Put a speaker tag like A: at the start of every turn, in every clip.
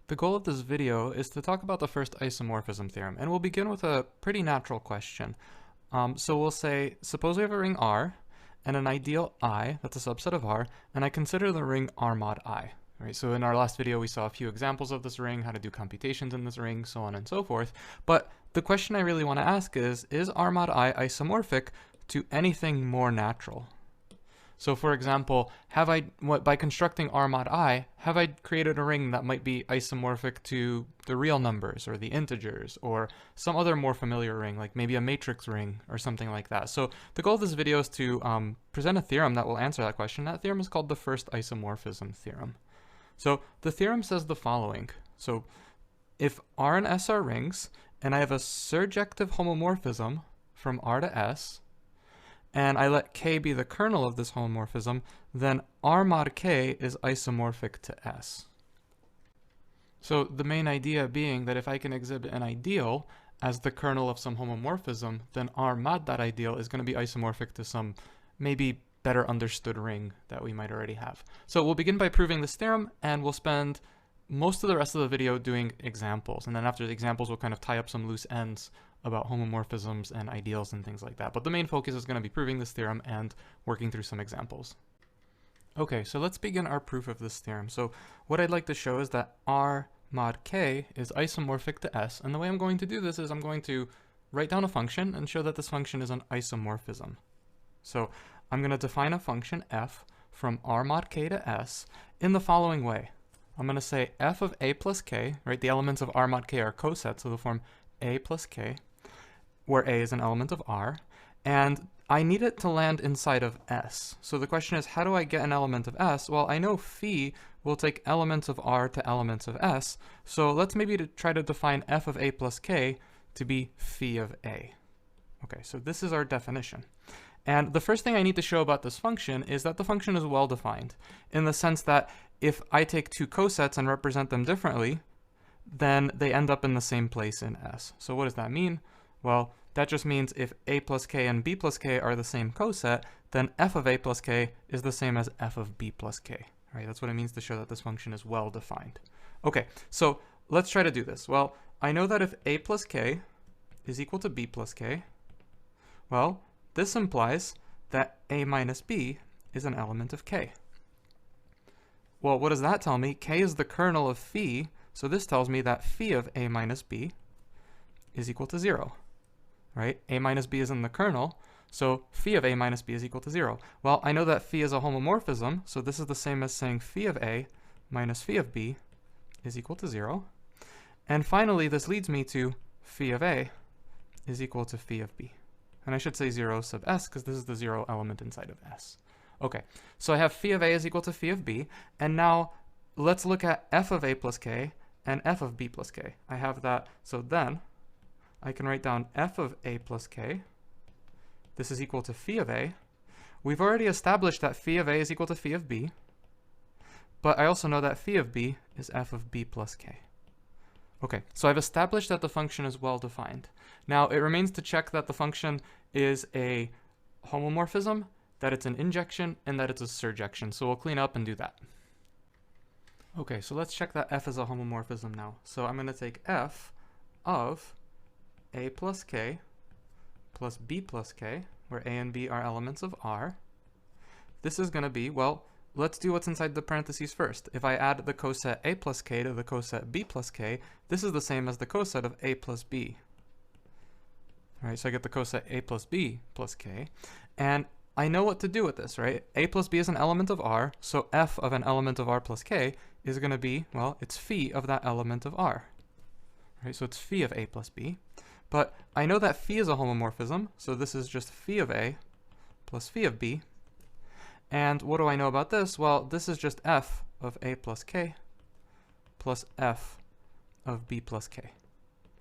A: The goal of this video is to talk about the first isomorphism theorem, and we'll begin with a pretty natural question. So we'll say, suppose we have a ring R and an ideal I, that's a subset of R, and I consider the ring R mod I. Right, so in our last video we saw a few examples of this ring, how to do computations in this ring, so on and so forth. But the question I really want to ask is R mod I isomorphic to anything more natural? So for example, by constructing R mod I, have I created a ring that might be isomorphic to the real numbers or the integers or some other more familiar ring, like maybe a matrix ring or something like that? So the goal of this video is to present a theorem that will answer that question. That theorem is called the first isomorphism theorem. So the theorem says the following. So if R and S are rings, and I have a surjective homomorphism from R to S, and I let K be the kernel of this homomorphism, then R mod K is isomorphic to S. So the main idea being that if I can exhibit an ideal as the kernel of some homomorphism, then R mod that ideal is going to be isomorphic to some maybe better understood ring that we might already have. So we'll begin by proving this theorem, and we'll spend most of the rest of the video doing examples. And then after the examples, we'll kind of tie up some loose ends about homomorphisms and ideals and things like that. But the main focus is going to be proving this theorem and working through some examples. Okay, so let's begin our proof of this theorem. So what I'd like to show is that R mod K is isomorphic to S. And the way I'm going to do this is I'm going to write down a function and show that this function is an isomorphism. So I'm going to define a function f from R mod K to S in the following way. I'm going to say f of A plus K, right? The elements of R mod K are cosets, so they'll form A plus K, where A is an element of R, and I need it to land inside of S. So the question is, how do I get an element of S? Well, I know phi will take elements of R to elements of S, so let's maybe try to define f of A plus K to be phi of A. Okay, so this is our definition. And the first thing I need to show about this function is that the function is well defined, in the sense that if I take two cosets and represent them differently, then they end up in the same place in S. So what does that mean? Well, that just means if A plus K and B plus K are the same coset, then f of A plus K is the same as f of B plus K. Right? That's what it means to show that this function is well defined. Okay, so let's try to do this. Well, I know that if A plus K is equal to B plus K, well, this implies that A minus B is an element of K. Well, what does that tell me? K is the kernel of phi, so this tells me that phi of A minus B is equal to 0, right? A minus B is in the kernel, so phi of A minus B is equal to 0. Well, I know that phi is a homomorphism, so this is the same as saying phi of A minus phi of B is equal to 0. And finally, this leads me to phi of A is equal to phi of B. And I should say 0 sub S, because this is the 0 element inside of S. Okay, so I have phi of A is equal to phi of B, and now let's look at f of A plus K and f of B plus K. I have that, so then I can write down f of A plus K. This is equal to phi of A. We've already established that phi of A is equal to phi of B, but I also know that phi of B is f of B plus K. Okay, so I've established that the function is well defined. Now it remains to check that the function is a homomorphism, that it's an injection, and that it's a surjection. So we'll clean up and do that. Okay, so let's check that f is a homomorphism now. So I'm going to take f of A plus K plus B plus K, where A and B are elements of R. This is going to be, well, let's do what's inside the parentheses first. If I add the coset A plus K to the coset B plus K, this is the same as the coset of A plus B. All right, so I get the coset A plus B plus K. And I know what to do with this, right? A plus B is an element of R, so f of an element of R plus K is going to be, well, it's phi of that element of R. Right, so it's phi of A plus B. But I know that phi is a homomorphism, so this is just phi of A plus phi of B. And what do I know about this? Well, this is just f of A plus K plus f of B plus K.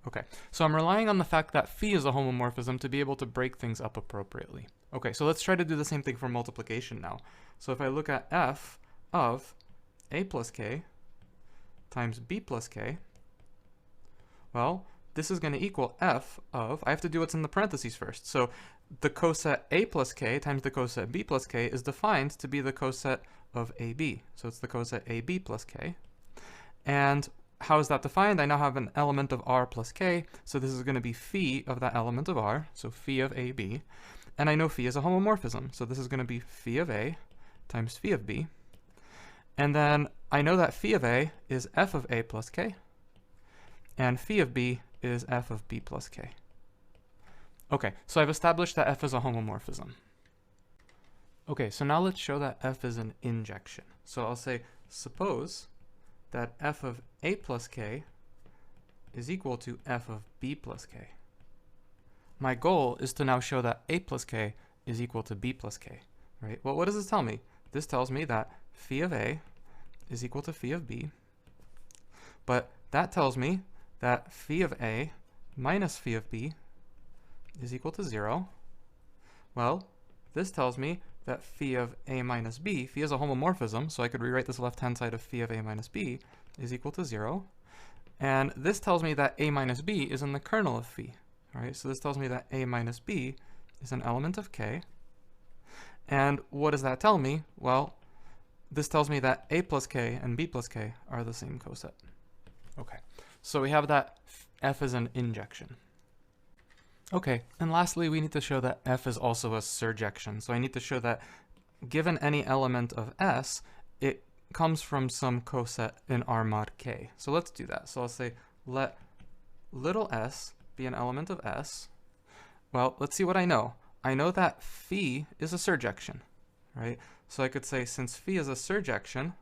A: Okay, so I'm relying on the fact that phi is a homomorphism to be able to break things up appropriately. Okay, so let's try to do the same thing for multiplication now. So if I look at f of A plus K times B plus K, well, this is going to equal f of, I have to do what's in the parentheses first. So the coset A plus K times the coset B plus K is defined to be the coset of AB. So it's the coset AB plus K. And how is that defined? I now have an element of r plus k, so this is going to be phi of that element of r, so phi of a, b. And I know phi is a homomorphism, so this is going to be phi of a times phi of b. And then I know that phi of a is f of a plus k, and phi of b is f of b plus k. Okay, so I've established that f is a homomorphism. Okay, so now let's show that f is an injection. So I'll say, suppose that f of a plus k is equal to f of b plus k. My goal is to now show that a plus k is equal to b plus k, right? Well, what does this tell me? This tells me that phi of a is equal to phi of b, but that tells me that phi of a minus phi of b is equal to 0. Well, this tells me that phi of a minus b, phi is a homomorphism, so I could rewrite this left-hand side of phi of a minus b is equal to 0. And this tells me that a minus b is in the kernel of phi, right? So this tells me that a minus b is an element of k. And what does that tell me? Well, this tells me that a plus k and b plus k are the same coset. Okay, so we have that f is an injection. Okay, and lastly, we need to show that f is also a surjection. So I need to show that given any element of S, it comes from some coset in R mod k. So let's do that. So I'll say let little s be an element of S. Well, let's see what I know. I know that phi is a surjection, right? So I could say since phi is a surjection,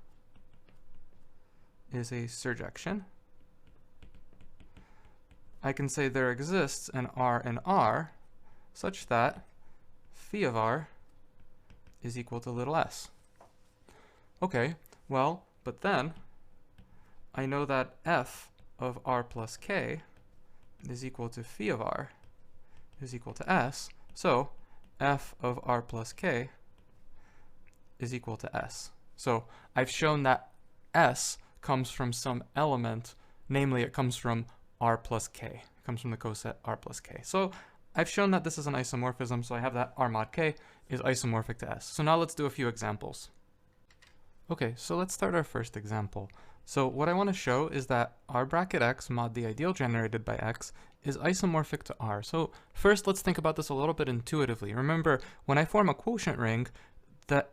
A: I can say there exists an R in R such that phi of R is equal to little s. Okay, well, but then I know that f of R plus k is equal to phi of R is equal to s, so f of R plus k is equal to s. So I've shown that s comes from some element, namely it comes from R plus k. It comes from the coset R plus k. So I've shown that this is an isomorphism, so I have that R mod k is isomorphic to S. So now let's do a few examples. Okay, so let's start our first example. So what I want to show is that R bracket x mod the ideal generated by x is isomorphic to R. So first let's think about this a little bit intuitively. Remember, when I form a quotient ring, the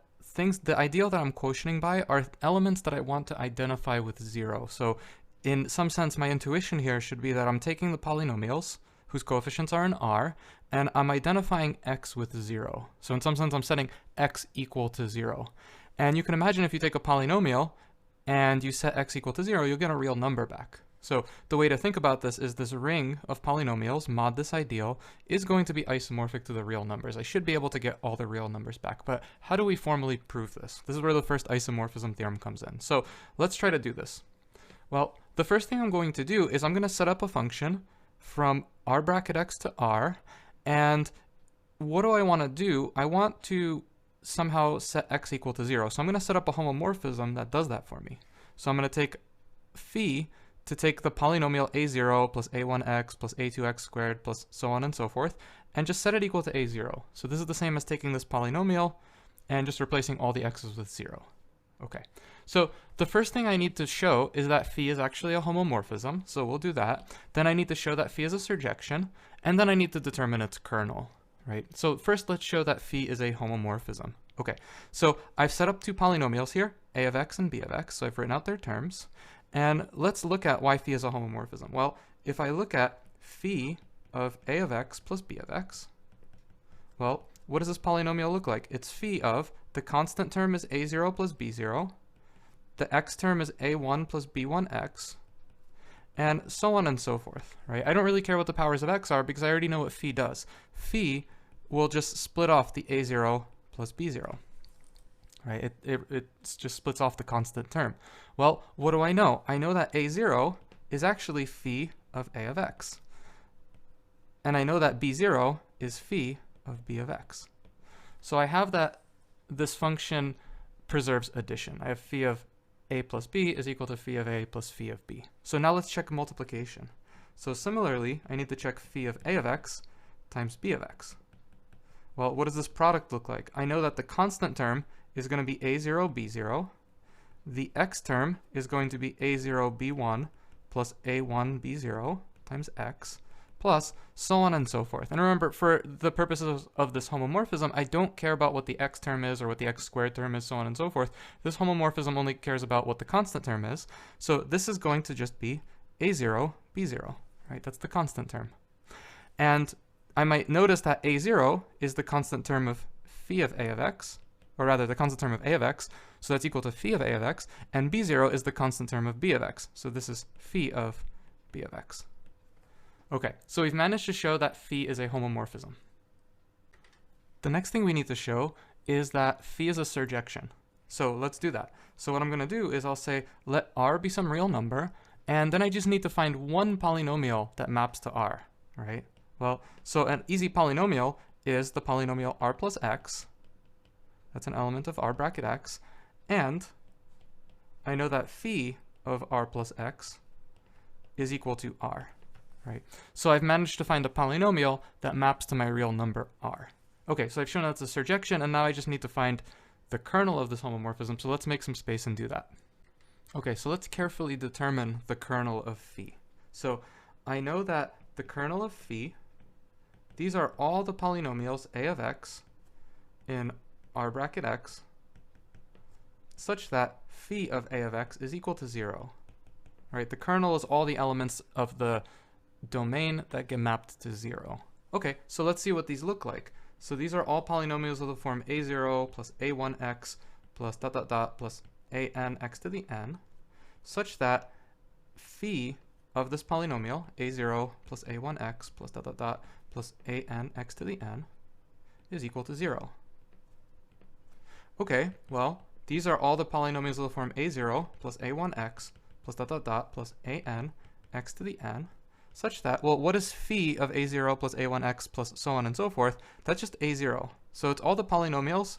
A: ideal that I'm quotienting by are elements that I want to identify with 0. So in some sense, my intuition here should be that I'm taking the polynomials whose coefficients are in R, and I'm identifying x with 0. So in some sense, I'm setting x equal to 0. And you can imagine if you take a polynomial and you set x equal to 0, you'll get a real number back. So the way to think about this is this ring of polynomials, mod this ideal, is going to be isomorphic to the real numbers. I should be able to get all the real numbers back, but how do we formally prove this? This is where the first isomorphism theorem comes in. So let's try to do this. Well, the first thing I'm going to do is I'm going to set up a function from R bracket x to R, and what do I want to do? I want to somehow set x equal to 0. So I'm going to set up a homomorphism that does that for me. So I'm going to take phi to take the polynomial a0 plus a1x plus a2x squared plus so on and so forth, and just set it equal to a0. So this is the same as taking this polynomial and just replacing all the x's with 0. Okay, so the first thing I need to show is that phi is actually a homomorphism, so we'll do that. Then I need to show that phi is a surjection, and then I need to determine its kernel, right? So first let's show that phi is a homomorphism. Okay, so I've set up two polynomials here, a of x and b of x, so I've written out their terms. And let's look at why phi is a homomorphism. Well, if I look at phi of a of x plus b of x, well, what does this polynomial look like? It's phi of the constant term is a0 plus b0, the x term is a1 plus b1x, and so on and so forth, right? I don't really care what the powers of x are because I already know what phi does. Phi will just split off the a0 plus b0, right? It just splits off the constant term. Well, what do I know? I know that a0 is actually phi of a of x. And I know that b0 is phi of b of x. So I have that this function preserves addition. I have phi of a plus b is equal to phi of a plus phi of b. So now let's check multiplication. So similarly, I need to check phi of a of x times b of x. Well, what does this product look like? I know that the constant term is going to be a0, b0. The x term is going to be a0, b1 plus a1 b0 times x plus so on and so forth. And remember, for the purposes of this homomorphism, I don't care about what the x term is or what the x squared term is, so on and so forth. This homomorphism only cares about what the constant term is. So this is going to just be a0, b0, right? That's the constant term. And I might notice that a0 is the constant term of phi of a of x, or rather the constant term of a of x, so that's equal to phi of a of x, and b0 is the constant term of b of x, so this is phi of b of x. Okay, so we've managed to show that phi is a homomorphism. The next thing we need to show is that phi is a surjection. So let's do that. So what I'm going to do is I'll say let r be some real number, and then I just need to find one polynomial that maps to r, right? Well, so an easy polynomial is the polynomial r plus x. That's an element of r bracket x. And I know that phi of r plus x is equal to r. Right? So I've managed to find a polynomial that maps to my real number r. Okay, so I've shown that's a surjection, and now I just need to find the kernel of this homomorphism, so let's make some space and do that. Okay, so let's carefully determine the kernel of phi. So I know that the kernel of phi, these are all the polynomials a of x in r bracket x, such that phi of a of x is equal to 0. Right? The kernel is all the elements of the domain that get mapped to 0. Okay, so let's see what these look like. So these are all polynomials of the form a0 plus a1x plus dot dot dot plus an x to the n, such that phi of this polynomial a0 plus a1x plus dot dot dot plus an x to the n is equal to 0. Okay, well, these are all the polynomials of the form a0 plus a1x plus dot dot dot plus an x to the n, such that, well, what is phi of a0 plus a1x plus so on and so forth? That's just a0. So it's all the polynomials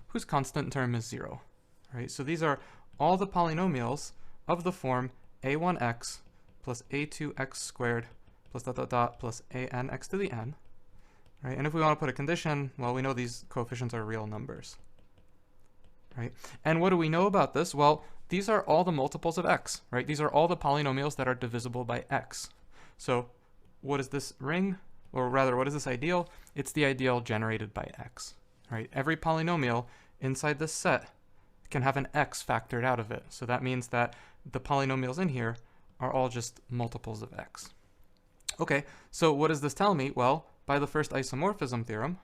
A: whose constant term is 0. Right? So these are all the polynomials of the form a1x plus a2x squared plus dot dot dot plus an x to the n. Right? And if we want to put a condition, well, we know these coefficients are real numbers. Right? And what do we know about this? Well, these are all the multiples of x. Right? These are all the polynomials that are divisible by x. So what is this ring? Or rather, what is this ideal? It's the ideal generated by x. Right? Every polynomial inside this set can have an x factored out of it. So that means that the polynomials in here are all just multiples of x. Okay, so what does this tell me? Well, by the first isomorphism theorem,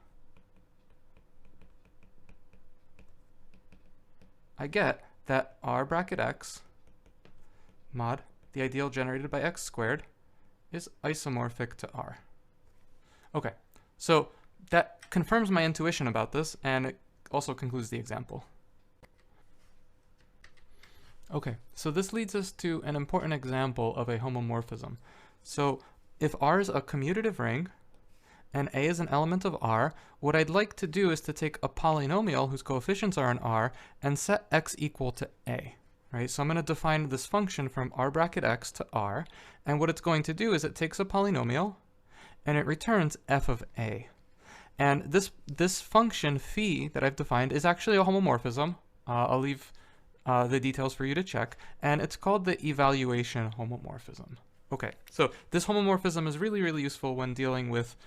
A: I get that r bracket x mod the ideal generated by x squared is isomorphic to r. Okay, so that confirms my intuition about this, and it also concludes the example. Okay, so this leads us to an important example of a homomorphism. So if R is a commutative ring and A is an element of R, what I'd like to do is to take a polynomial whose coefficients are in R and set x equal to A. Right? So I'm going to define this function from r bracket x to r, and what it's going to do is it takes a polynomial and it returns f of a. And this function phi that I've defined is actually a homomorphism. I'll leave the details for you to check, and it's called the evaluation homomorphism. Okay, so this homomorphism is really, really useful when dealing with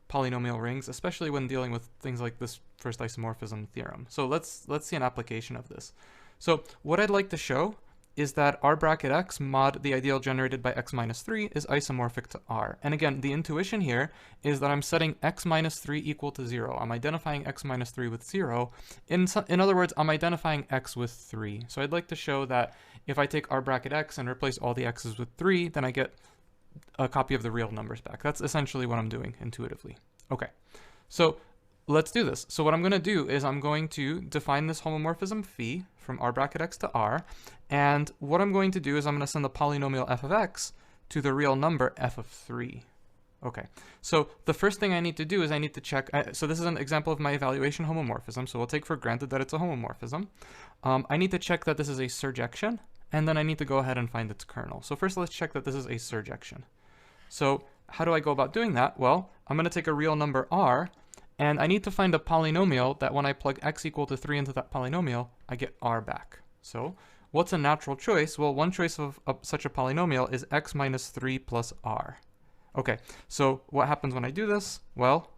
A: polynomial rings, especially when dealing with things like this first isomorphism theorem. So let's see an application of this. So what I'd like to show is that r bracket x mod the ideal generated by x minus 3 is isomorphic to r. And again, the intuition here is that I'm setting x minus 3 equal to 0. I'm identifying x minus 3 with 0. In other words, I'm identifying x with 3. So I'd like to show that if I take r bracket x and replace all the x's with 3, then I get a copy of the real numbers back. That's essentially what I'm doing intuitively. Okay, so let's do this. So what I'm going to do is I'm going to define this homomorphism phi from r bracket x to r, and what I'm going to do is I'm going to send the polynomial f of x to the real number f of 3. Okay, so the first thing I need to do is I need to check, so this is an example of my evaluation homomorphism, so we'll take for granted that it's a homomorphism. I need to check that this is a surjection, and then I need to go ahead and find its kernel. So first let's check that this is a surjection. So how do I go about doing that? Well, I'm going to take a real number r, and I need to find a polynomial that when I plug x equal to 3 into that polynomial, I get r back. So what's a natural choice? Well, one choice of such a polynomial is x minus 3 plus r. Okay, so what happens when I do this? Well,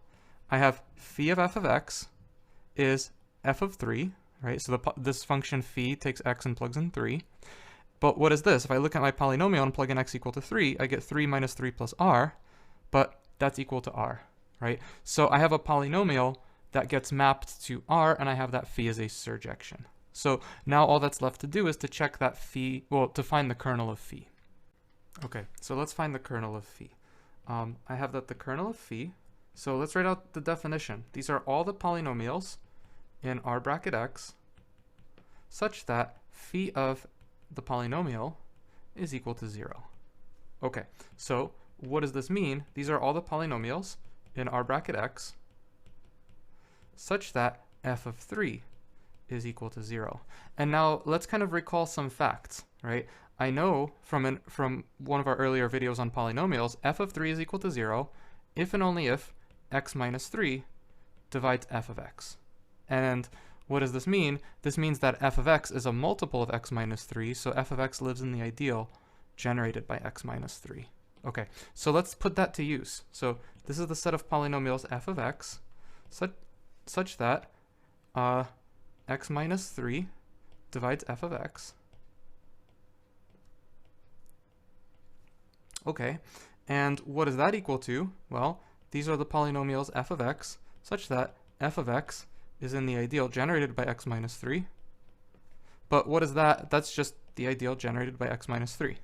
A: I have phi of f of x is f of 3, right? So this function phi takes x and plugs in 3. But what is this? If I look at my polynomial and plug in x equal to 3, I get 3 minus 3 plus r, but that's equal to r, right? So I have a polynomial that gets mapped to r, and I have that phi as a surjection. So now all that's left to do is to check that phi, well, to find the kernel of phi. Okay, so let's find the kernel of phi. I have that the kernel of phi, so let's write out the definition. These are all the polynomials in r bracket x such that phi of the polynomial is equal to 0. Okay, so what does this mean? These are all the polynomials in r bracket x such that f of 3 is equal to 0. And now let's kind of recall some facts, right? I know from one of our earlier videos on polynomials, f of 3 is equal to 0 if and only if x minus 3 divides f of x. And what does this mean? This means that f of x is a multiple of x minus 3, so f of x lives in the ideal generated by x minus 3. Okay, so let's put that to use. So this is the set of polynomials f of x such that x minus 3 divides f of x. Okay, and what is that equal to? Well, these are the polynomials f of x such that f of x is in the ideal generated by x minus 3. But what is that? That's just the ideal generated by x minus 3,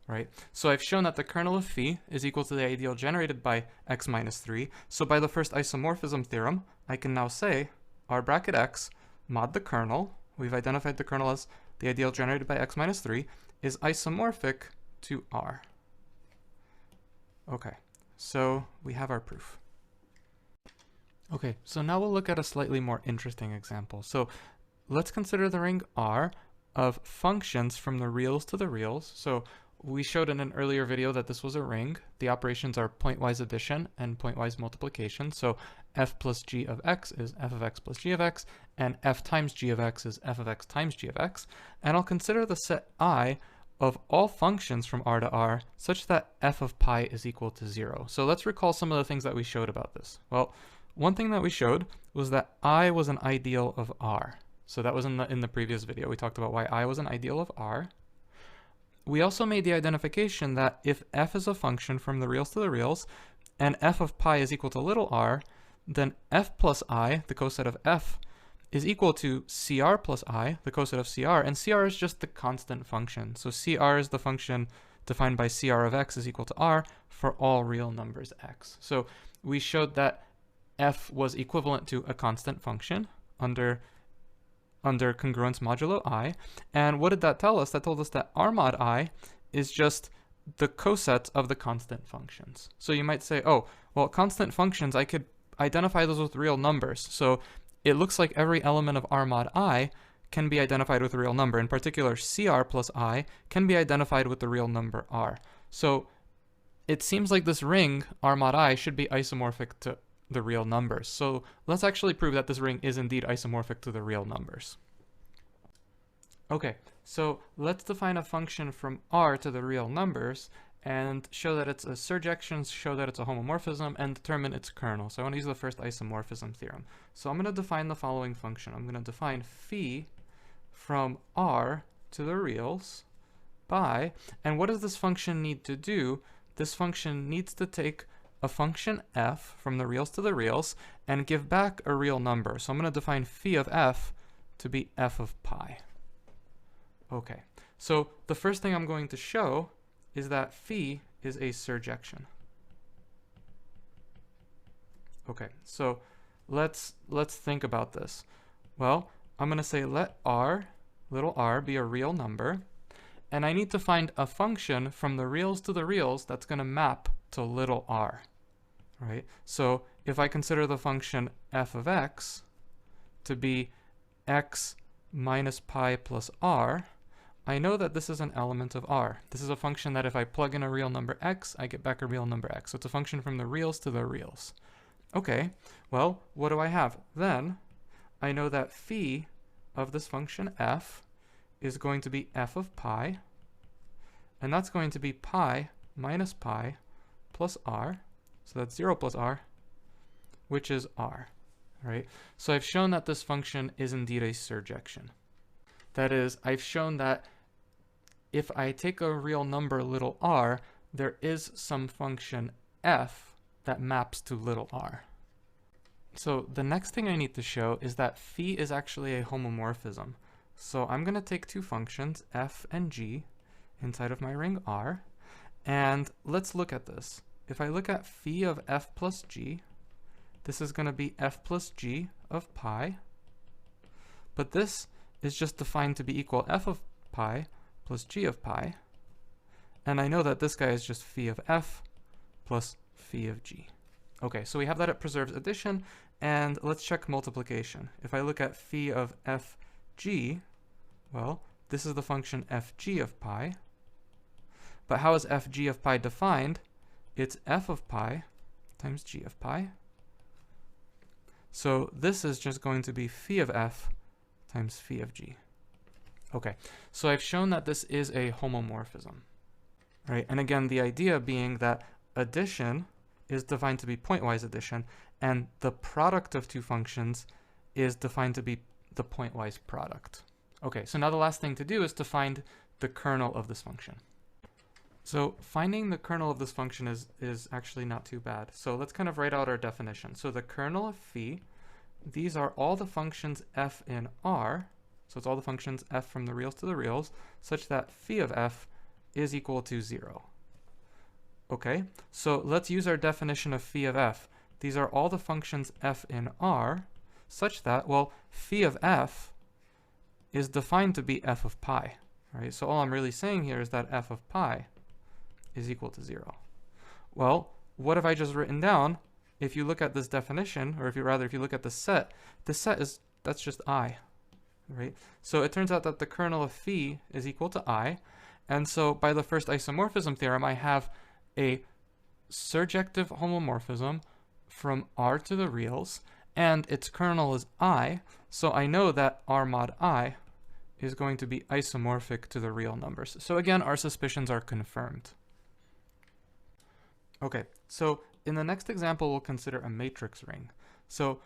A: right? So I've shown that the kernel of phi is equal to the ideal generated by x minus 3. So by the first isomorphism theorem, I can now say r bracket x mod the kernel, we've identified the kernel as the ideal generated by x minus 3, is isomorphic to r. Okay, so we have our proof. Okay, so now we'll look at a slightly more interesting example. So let's consider the ring R of functions from the reals to the reals. So we showed in an earlier video that this was a ring. The operations are pointwise addition and pointwise multiplication. So f plus g of x is f of x plus g of x, and f times g of x is f of x times g of x. And I'll consider the set I of all functions from R to R such that f of pi is equal to 0. So let's recall some of the things that we showed about this. Well, one thing that we showed was that I was an ideal of R. So that was in the previous video. We talked about why I was an ideal of R. We also made the identification that if f is a function from the reals to the reals, and f of pi is equal to little r, then f plus I, the coset of f, is equal to cr plus I, the coset of cr, and cr is just the constant function. So cr is the function defined by cr of x is equal to r for all real numbers x. So we showed that f was equivalent to a constant function under congruence modulo I. And what did that tell us? That told us that r mod I is just the coset of the constant functions. So you might say, oh, well, constant functions, I could identify those with real numbers. So it looks like every element of r mod I can be identified with a real number. In particular, cr plus I can be identified with the real number r. So it seems like this ring, r mod I, should be isomorphic to the real numbers. So let's actually prove that this ring is indeed isomorphic to the real numbers. Okay, so let's define a function from R to the real numbers and show that it's a surjection, show that it's a homomorphism, and determine its kernel. So I want to use the first isomorphism theorem. So I'm going to define the following function. I'm going to define phi from R to the reals by, and what does this function need to do? This function needs to take a function f from the reals to the reals and give back a real number. So I'm going to define phi of f to be f of pi. Okay, so the first thing I'm going to show is that phi is a surjection. Okay, so let's think about this. Well, I'm going to say let r, little r, be a real number, and I need to find a function from the reals to the reals that's going to map to little r. Right? So if I consider the function f of x to be x minus pi plus r, I know that this is an element of R. This is a function that if I plug in a real number x, I get back a real number x. So it's a function from the reals to the reals. Okay, well, what do I have? Then I know that phi of this function f is going to be f of pi, and that's going to be pi minus pi plus r, so that's 0 plus r, which is r, right? So I've shown that this function is indeed a surjection. That is, I've shown that if I take a real number little r, there is some function f that maps to little r. So the next thing I need to show is that phi is actually a homomorphism. So I'm going to take two functions, f and g, inside of my ring R, and let's look at this. If I look at phi of f plus g, this is going to be f plus g of pi, but this is just defined to be equal f of pi plus g of pi, and I know that this guy is just phi of f plus phi of g. Okay, so we have that it preserves addition, and let's check multiplication. If I look at phi of fg, well, this is the function fg of pi, but how is fg of pi defined? It's f of pi times g of pi. So this is just going to be phi of f times phi of g. Okay, so I've shown that this is a homomorphism, right? And again, the idea being that addition is defined to be pointwise addition, and the product of two functions is defined to be the pointwise product. Okay, so now the last thing to do is to find the kernel of this function. So finding the kernel of this function is actually not too bad. So let's kind of write out our definition. So the kernel of phi, these are all the functions f in R, so it's all the functions f from the reals to the reals, such that phi of f is equal to 0. Okay, so let's use our definition of phi of f. These are all the functions f in R, such that, well, phi of f is defined to be f of pi, right? So all I'm really saying here is that f of pi is equal to 0. Well, what have I just written down? If you look at this definition, or if you look at the set is, that's just I, right? So it turns out that the kernel of phi is equal to I, and so by the first isomorphism theorem, I have a surjective homomorphism from R to the reals, and its kernel is I, so I know that R mod I is going to be isomorphic to the real numbers. So again, our suspicions are confirmed. Okay, so in the next example, we'll consider a matrix ring. So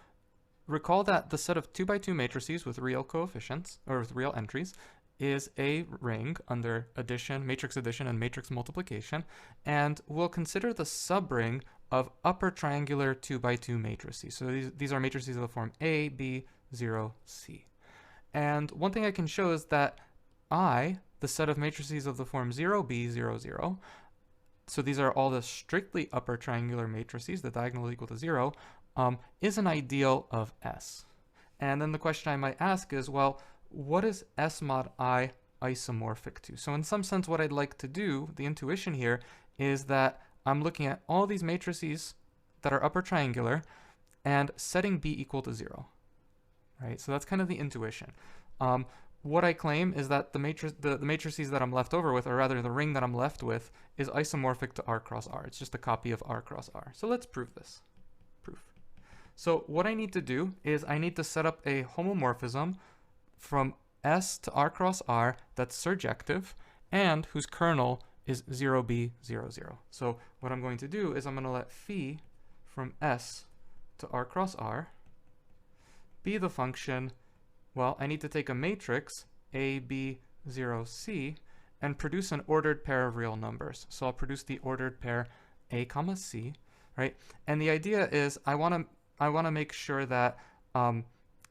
A: recall that the set of 2 by 2 matrices with real coefficients, or with real entries, is a ring under addition, matrix addition, and matrix multiplication, and we'll consider the subring of upper triangular 2 by 2 matrices. So these are matrices of the form A, B, 0, C. And one thing I can show is that I, the set of matrices of the form 0B, 0, 0, so these are all the strictly upper triangular matrices, the diagonal is equal to 0, is an ideal of S. And then the question I might ask is, well, what is S mod I isomorphic to? So in some sense, what I'd like to do, the intuition here, is that I'm looking at all these matrices that are upper triangular and setting B equal to 0, right? So that's kind of the intuition. What I claim is that the matrices that I'm left over with, or rather the ring that I'm left with, is isomorphic to R cross R. It's just a copy of R cross R. So let's prove this. So what I need to do is I need to set up a homomorphism from S to R cross R that's surjective and whose kernel is 0B, 0, 0. So what I'm going to do is I'm going to let phi from S to R cross R be the function, well, I need to take a matrix A, B, 0, C and produce an ordered pair of real numbers. So I'll produce the ordered pair A comma C, right? And the idea is I want to make sure that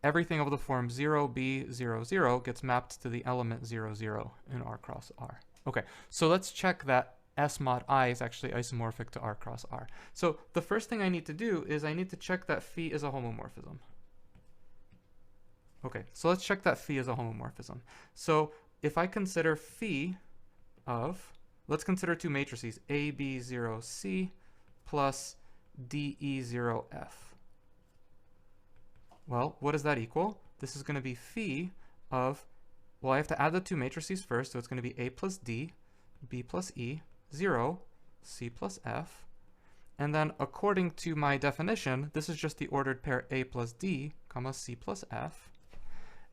A: everything of the form 0B, 0, 0 gets mapped to the element 0, 0 in R cross R. Okay, so let's check that S mod I is actually isomorphic to R cross R. So the first thing I need to do is I need to check that phi is a homomorphism. Okay, so let's check that phi is a homomorphism. So if I consider phi of, let's consider two matrices, A, B, 0, C plus D, E, 0, F. Well, what does that equal? This is going to be phi of, well, I have to add the two matrices first, so it's going to be A plus D, B plus E, 0, C plus F. And then according to my definition, this is just the ordered pair A plus D, comma C plus F.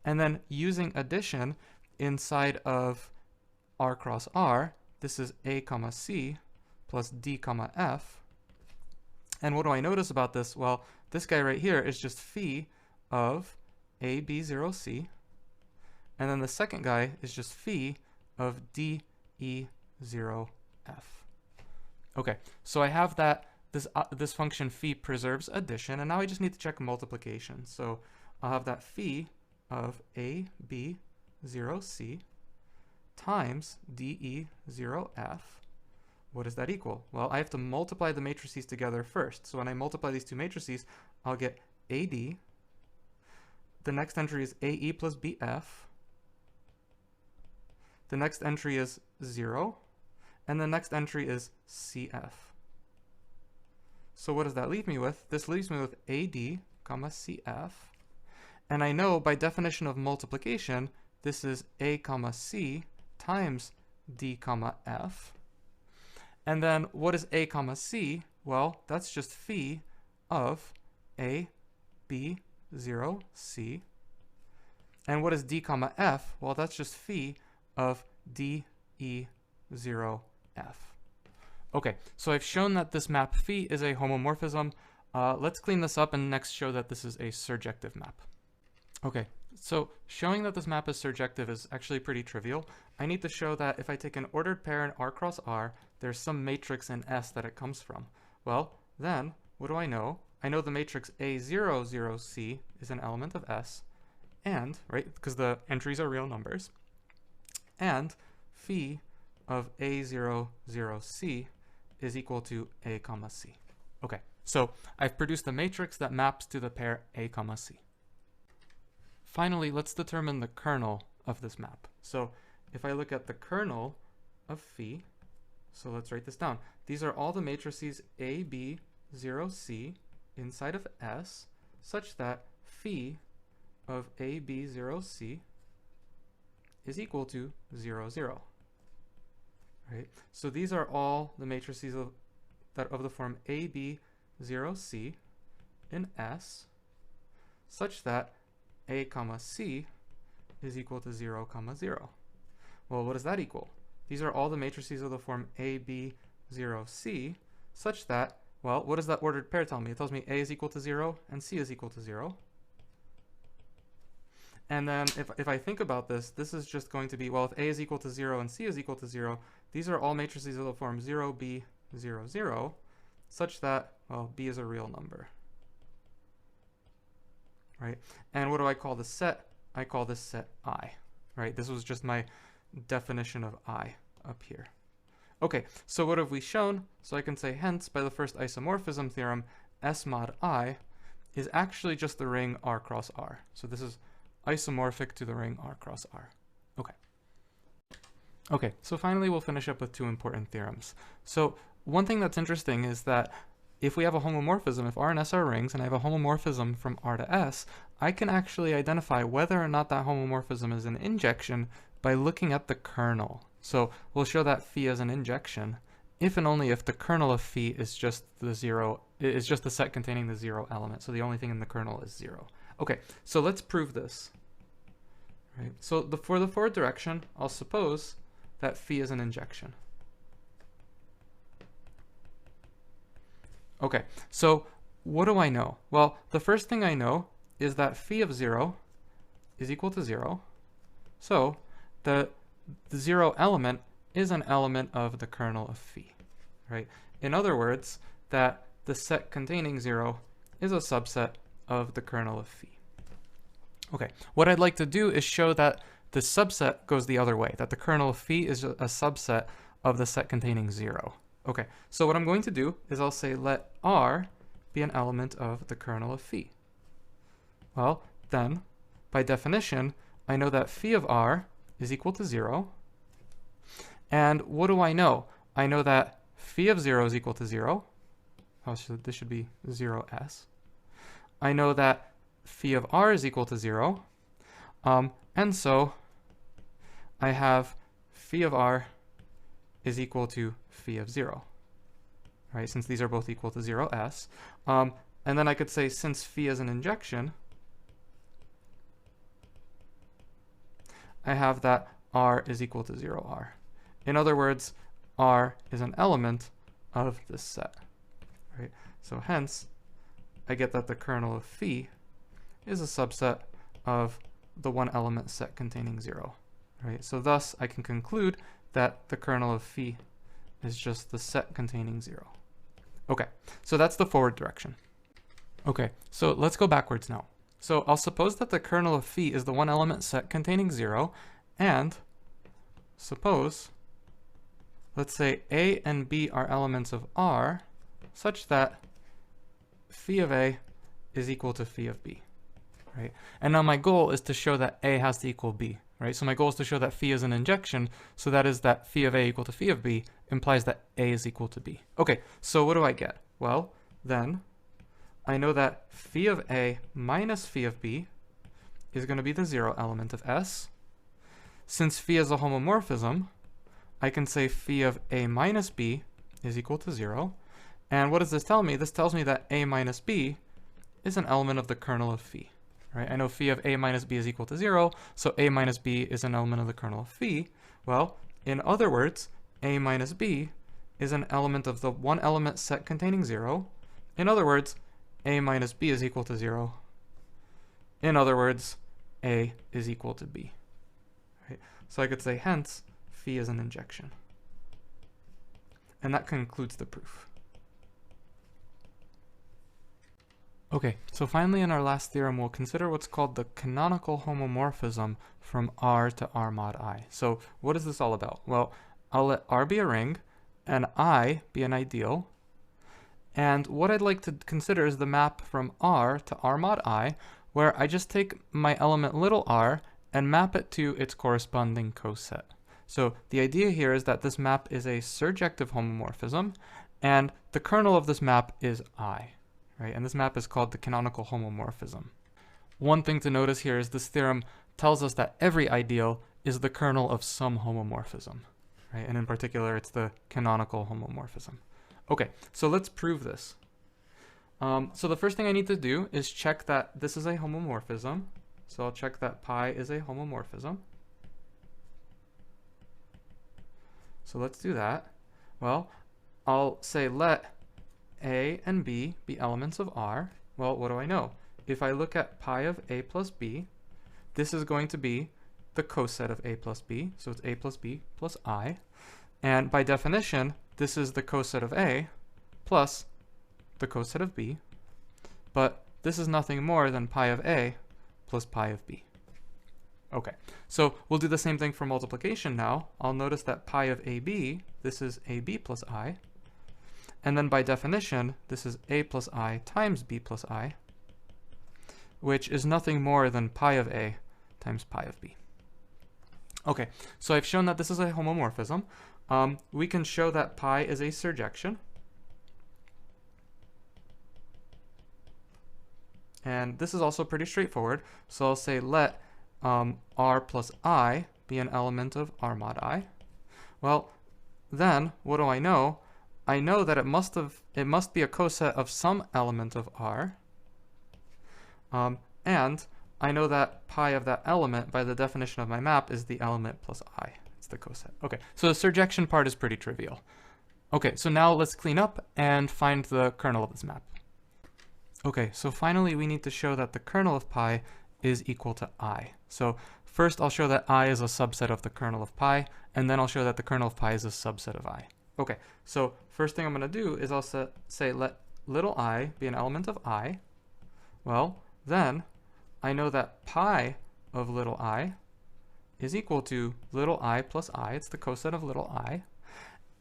A: And then using addition, inside of r cross r, this is a comma c plus d comma f. And what do I notice about this? Well, this guy right here is just phi of a, b, 0, c. And then the second guy is just phi of d, e, 0, f. Okay, so I have that this function phi preserves addition, and now I just need to check multiplication. So I'll have that phi of a, b, 0, c times d, e, 0, f. What does that equal? Well, I have to multiply the matrices together first. So when I multiply these two matrices, I'll get AD. The next entry is AE plus BF. The next entry is 0. And the next entry is CF. So what does that leave me with? This leaves me with AD, comma CF. And I know by definition of multiplication, this is A, comma C times D, comma F. And then what is A, comma C? Well, that's just phi of A, B, 0, C. And what is D, comma F? Well, that's just phi of D, E, 0, F. Okay, so I've shown that this map phi is a homomorphism. Let's clean this up and next show that this is a surjective map. Okay, so showing that this map is surjective is actually pretty trivial. I need to show that if I take an ordered pair in R cross R, there's some matrix in S that it comes from. Well, then, what do I know? I know the matrix A0, 0C is an element of S, and, right, because the entries are real numbers, and phi of A0, 0C is equal to A, comma C. Okay, so I've produced a matrix that maps to the pair A, comma C. Finally, let's determine the kernel of this map. So if I look at the kernel of phi, so let's write this down. These are all the matrices A, B, 0, C inside of S, such that phi of A, B, 0, C is equal to 0, 0. Right? So these are all the matrices of the form A, B, 0, C in S, such that A, comma C is equal to 0, comma 0. Well, what does that equal? These are all the matrices of the form A, B, 0, C, such that, well, what does that ordered pair tell me? It tells me A is equal to 0 and C is equal to 0. And then if I think about this, this is just going to be, well, if A is equal to 0 and C is equal to 0, these are all matrices of the form 0, B, 0, 0, such that, well, B is a real number. Right? And what do I call this set? I call this set I. Right? This was just my definition of I up here. Okay, so what have we shown? So I can say, hence, by the first isomorphism theorem, S mod I is actually just the ring R cross R. So this is isomorphic to the ring R cross R. Okay. Okay, so finally we'll finish up with two important theorems. So one thing that's interesting is that if we have a homomorphism, if R and S are rings, and I have a homomorphism from R to S, I can actually identify whether or not that homomorphism is an injection by looking at the kernel. So we'll show that phi is an injection if and only if the kernel of phi is just the the set containing the 0 element. So the only thing in the kernel is 0. Okay, so let's prove this. Right. So for the forward direction, I'll suppose that phi is an injection. Okay, so what do I know? Well, the first thing I know is that phi of 0 is equal to 0. So the 0 element is an element of the kernel of phi, right? In other words, that the set containing 0 is a subset of the kernel of phi. Okay, what I'd like to do is show that the subset goes the other way, that the kernel of phi is a subset of the set containing 0. Okay, so what I'm going to do is I'll say let R be an element of the kernel of phi. Well, then, by definition, I know that phi of R is equal to 0. And what do I know? I know that phi of 0 is equal to 0. Oh, so this should be 0s. I know that phi of R is equal to 0. And so I have phi of R is equal to phi of 0, right? Since these are both equal to 0s. And then I could say, since phi is an injection, I have that R is equal to 0R. In other words, R is an element of this set, right? So hence, I get that the kernel of phi is a subset of the one element set containing 0, right? So thus, I can conclude that the kernel of phi is just the set containing 0. Okay, so that's the forward direction. Okay, so let's go backwards now. So I'll suppose that the kernel of phi is the one element set containing 0, and suppose, let's say A and B are elements of R such that phi of A is equal to phi of B, right? And now my goal is to show that A has to equal B, right? So my goal is to show that phi is an injection, so that is that phi of A equal to phi of B implies that A is equal to B. Okay, so what do I get? Well, then I know that phi of A minus phi of B is going to be the 0 element of S. Since phi is a homomorphism, I can say phi of A minus B is equal to 0. And what does this tell me? This tells me that A minus B is an element of the kernel of phi, right? I know phi of A minus B is equal to 0, so A minus B is an element of the kernel of phi. Well, in other words, A minus B is an element of the one element set containing 0. In other words, A minus B is equal to 0. In other words, A is equal to B. Right? So I could say, hence, phi is an injection. And that concludes the proof. Okay, so finally in our last theorem, we'll consider what's called the canonical homomorphism from R to R mod I. So what is this all about? Well, I'll let R be a ring and I be an ideal. And what I'd like to consider is the map from R to R mod I, where I just take my element little r and map it to its corresponding coset. So the idea here is that this map is a surjective homomorphism, and the kernel of this map is I, right? And this map is called the canonical homomorphism. One thing to notice here is this theorem tells us that every ideal is the kernel of some homomorphism, right? And in particular, it's the canonical homomorphism. Okay, so let's prove this. So the first thing I need to do is check that this is a homomorphism. So I'll check that pi is a homomorphism. So let's do that. Well, I'll say let A and B be elements of R. Well, what do I know? If I look at pi of A plus B, this is going to be the coset of A plus B. So it's A plus B plus I. And by definition, this is the coset of A plus the coset of B. But this is nothing more than pi of A plus pi of B. Okay, so we'll do the same thing for multiplication now. I'll notice that pi of AB, this is AB plus I. And then by definition, this is A plus I times B plus I, which is nothing more than pi of A times pi of B. Okay, so I've shown that this is a homomorphism. We can show that pi is a surjection. And this is also pretty straightforward. So I'll say let R plus I be an element of R mod I. Well, then what do I know? I know that it must be a coset of some element of R. And I know that pi of that element, by the definition of my map, is the element plus I. It's the coset. Okay, so the surjection part is pretty trivial. Okay, so now let's clean up and find the kernel of this map. Okay, so finally we need to show that the kernel of pi is equal to I. So first I'll show that I is a subset of the kernel of pi, and then I'll show that the kernel of pi is a subset of I. Okay, so first thing I'm going to do is I'll say let little I be an element of I. Well, then I know that pi of little I is equal to little I plus I. It's the coset of little I.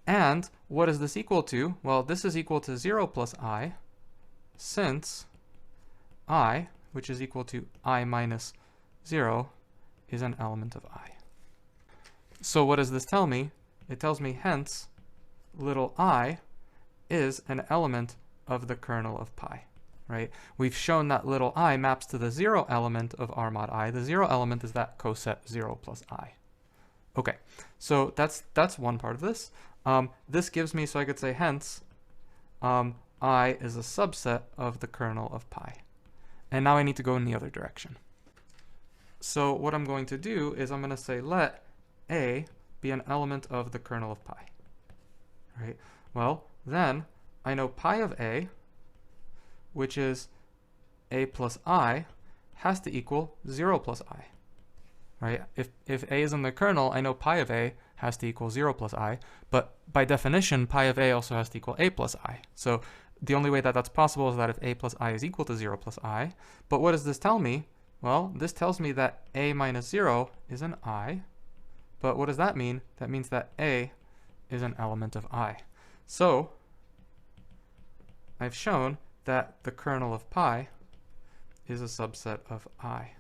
A: And what is this equal to? Well, this is equal to 0 plus I, since I, which is equal to I minus 0, is an element of I. So what does this tell me? It tells me, hence, little I is an element of the kernel of pi, right? We've shown that little I maps to the 0 element of R mod I. The 0 element is that coset 0 plus I. Okay, so that's one part of this. This gives me, so I could say, hence, I is a subset of the kernel of pi. And now I need to go in the other direction. So what I'm going to do is I'm going to say let A be an element of the kernel of pi. Right? Well, then I know pi of A, which is A plus I, has to equal 0 plus I. Right? If A is in the kernel, I know pi of A has to equal 0 plus I, but by definition, pi of A also has to equal A plus I. So the only way that that's possible is that if A plus I is equal to 0 plus I. But what does this tell me? Well, this tells me that A minus 0 is an I. But what does that mean? That means that A is an element of I. So I've shown that the kernel of pi is a subset of I.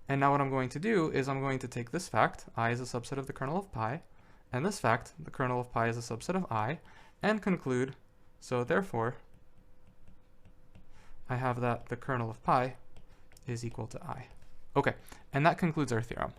A: And now what I'm going to do is I'm going to take this fact, I is a subset of the kernel of pi, and this fact, the kernel of pi is a subset of I, and conclude, so therefore, I have that the kernel of pi is equal to I. Okay, and that concludes our theorem.